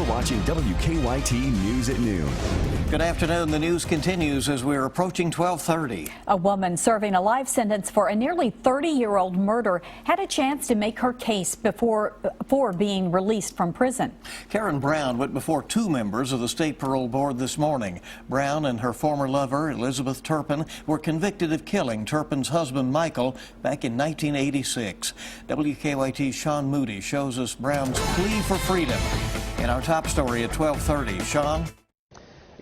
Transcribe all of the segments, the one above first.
You're watching WKYT News at noon. Good afternoon. The news continues as we're approaching 12:30. A woman serving a life sentence for a nearly 30-year-old murder had a chance to make her case before being released from prison. Karen Brown went before two members of the state parole board this morning. Brown and her former lover, Elizabeth Turpin, were convicted of killing Turpin's husband, Michael, back in 1986. WKYT's Sean Moody shows us Brown's plea for freedom. In our top story at 12:30, Sean.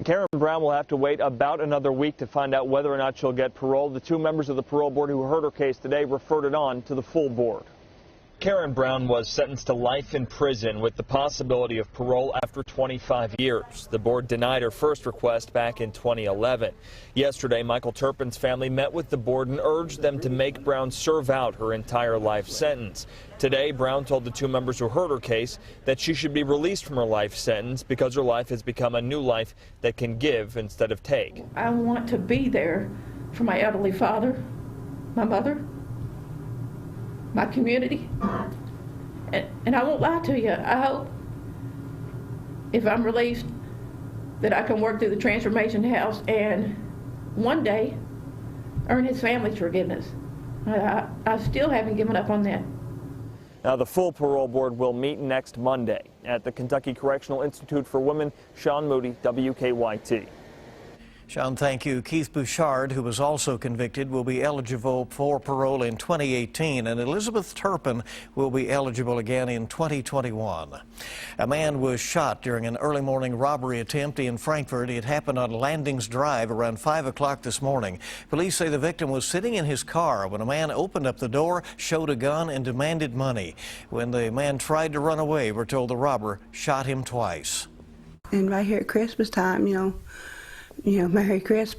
Karen Brown will have to wait about another week to find out whether or not she'll get parole. The two members of the parole board who heard her case today referred it on to the full board. Karen Brown was sentenced to life in prison with the possibility of parole after 25 years. The board denied her first request back in 2011. Yesterday, Michael Turpin's family met with the board and urged them to make Brown serve out her entire life sentence. Today, Brown told the two members who heard her case that she should be released from her life sentence because her life has become a new life that can give instead of take. I want to be there for my elderly father, my mother, my community, and I won't lie to you. I hope if I'm released that I can work through the transformation house and one day earn his family's forgiveness. I still haven't given up on that. Now, the full parole board will meet next Monday at the Kentucky Correctional Institute for Women. Sean Moody, WKYT. Sean, thank you. Keith Bouchard, who was also convicted, will be eligible for parole in 2018, and Elizabeth Turpin will be eligible again in 2021. A man was shot during an early morning robbery attempt in Frankfort. It happened on Landings Drive around 5 o'clock this morning. Police say the victim was sitting in his car when a man opened up the door, showed a gun, and demanded money. When the man tried to run away, we're told the robber shot him twice. And right here at Christmas time, Merry Christmas,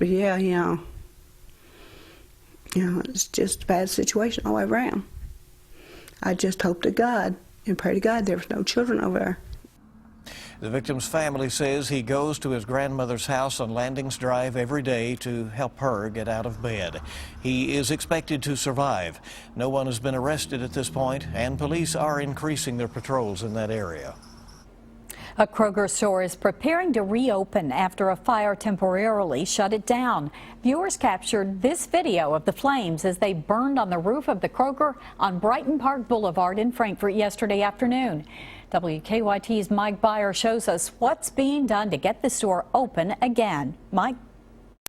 it's just a bad situation all the way around. I just hope to God and pray to God there was no children over there. The victim's family says he goes to his grandmother's house on Landings Drive every day to help her get out of bed. He is expected to survive. No one has been arrested at this point, and police are increasing their patrols in that area. A Kroger store is preparing to reopen after a fire temporarily shut it down. Viewers captured this video of the flames as they burned on the roof of the Kroger on Brighton Park Boulevard in Frankfort yesterday afternoon. WKYT's Mike Byer shows us what's being done to get the store open again. Mike?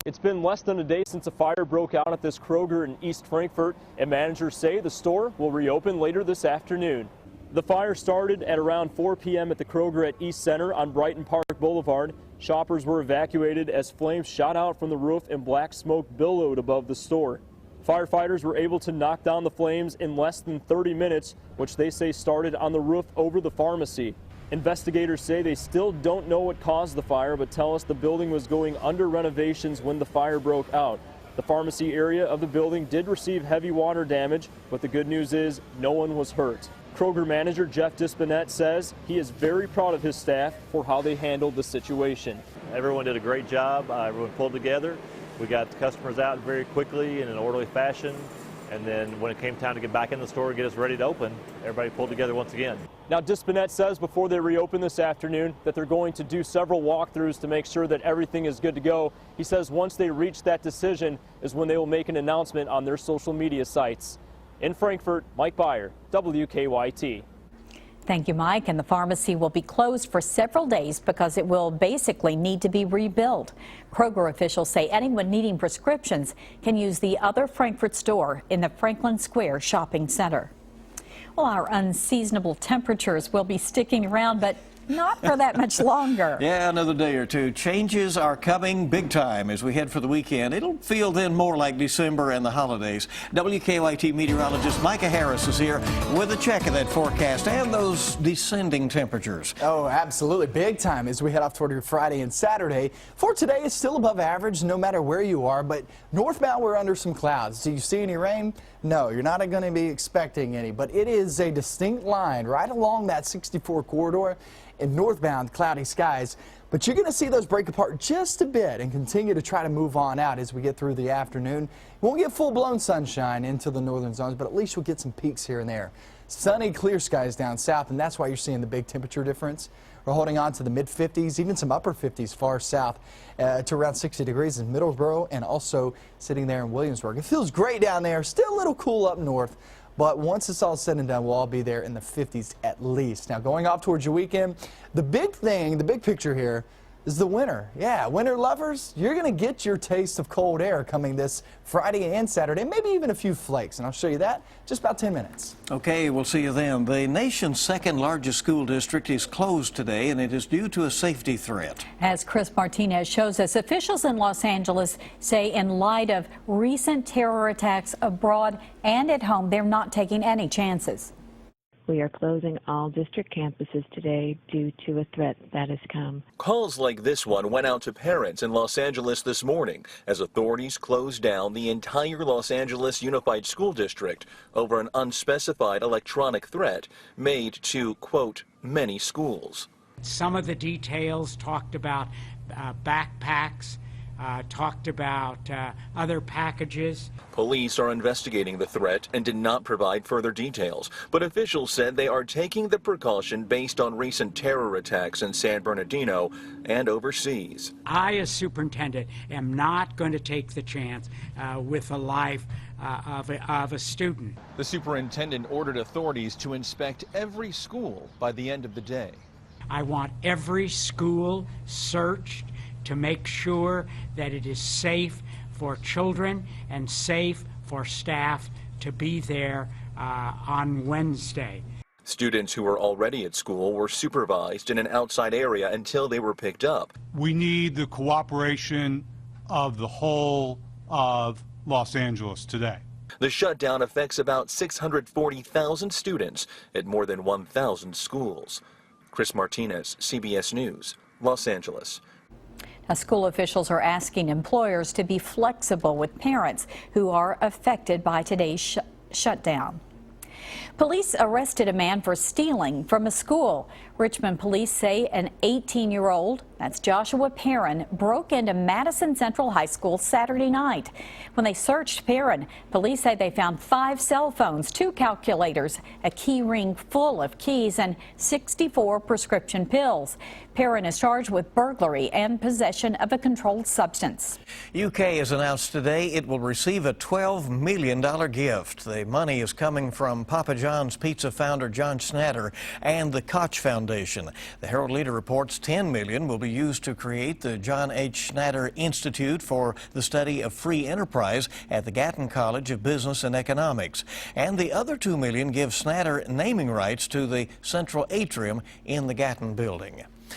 It's been less than a day since a fire broke out at this Kroger in East Frankfort, and managers say the store will reopen later this afternoon. The fire started at around 4 p.m. at the Kroger at East Center on Brighton Park Boulevard. Shoppers were evacuated as flames shot out from the roof and black smoke billowed above the store. Firefighters were able to knock down the flames in less than 30 minutes, which they say started on the roof over the pharmacy. Investigators say they still don't know what caused the fire, but tell us the building was going under renovations when the fire broke out. The pharmacy area of the building did receive heavy water damage, but the good news is no one was hurt. Kroger manager Jeff Dispinette says he is very proud of his staff for how they handled the situation. Everyone did a great job. Everyone pulled together. We got the customers out very quickly in an orderly fashion. And then when it came time to get back in the store and get us ready to open, everybody pulled together once again. Now, Dispinette says before they reopen this afternoon that they're going to do several walkthroughs to make sure that everything is good to go. He says once they reach that decision is when they will make an announcement on their social media sites. In Frankfort, Mike Byer, WKYT. Thank you, Mike. And the pharmacy will be closed for several days because it will basically need to be rebuilt. Kroger officials say anyone needing prescriptions can use the other Frankfort store in the Franklin Square shopping center. Well, our unseasonable temperatures will be sticking around, but not for that much longer. Yeah, another day or two. Changes are coming big time as we head for the weekend. It'll feel then more like December and the holidays. WKYT meteorologist Micah Harris is here with a check of that forecast and those descending temperatures. Oh, absolutely. Big time as we head off toward Friday and Saturday. For today, it's still above average no matter where you are, but northbound we're under some clouds. Do you see any rain? No, you're not going to be expecting any, but it is a distinct line right along that 64 corridor. In northbound, cloudy skies. But you're going to see those break apart just a bit and continue to try to move on out as we get through the afternoon. Won't get full-blown sunshine into the northern zones, but at least we'll get some peaks here and there. Sunny, clear skies down south, and that's why you're seeing the big temperature difference. We're holding on to the mid-50s, even some upper 50s far south to around 60 degrees in Middlesboro and also sitting there in Williamsburg. It feels great down there, still a little cool up north, but once it's all said and done, we'll all be there in the 50s at least. Now, going off towards your weekend, the big thing, the big picture here is the winter. Yeah, winter lovers, you're going to get your taste of cold air coming this Friday and Saturday, maybe even a few flakes, and I'll show you that in just about 10 minutes. Okay, we'll see you then. The nation's second largest school district is closed today, and it is due to a safety threat. As Chris Martinez shows us, officials in Los Angeles say in light of recent terror attacks abroad and at home, they're not taking any chances. We are closing all district campuses today due to a threat that has come. Calls like this one went out to parents in Los Angeles this morning as authorities closed down the entire Los Angeles Unified School District over an unspecified electronic threat made to, quote, many schools. Some of the details talked about backpacks, talked about other packages. Police are investigating the threat and did not provide further details, but officials said they are taking the precaution based on recent terror attacks in San Bernardino and overseas. I, as superintendent, am not going to take the chance with the life of a student. The superintendent ordered authorities to inspect every school by the end of the day. I want every school searched to make sure that it is safe for children and safe for staff to be there on Wednesday. Students who were already at school were supervised in an outside area until they were picked up. We need the cooperation of the whole of Los Angeles today. The shutdown affects about 640,000 students at more than 1,000 schools. Chris Martinez, CBS News, Los Angeles. Now, school officials are asking employers to be flexible with parents who are affected by today's shutdown. Police arrested a man for stealing from a school. Richmond police say an 18-year-old, that's Joshua Perrin, broke into Madison Central High School Saturday night. When they searched Perrin, police say they found 5 cell phones, 2 calculators, a key ring full of keys, and 64 prescription pills. Perrin is charged with burglary and possession of a controlled substance. UK has announced today it will receive a $12 million gift. The money is coming from Papa John's Pizza founder John Schnatter and the Koch Foundation. The Herald Leader reports $10 million will be used to create the John H. Schnatter Institute for the Study of Free Enterprise at the Gatton College of Business and Economics. And the other $2 million gives Schnatter naming rights to the central atrium in the Gatton building.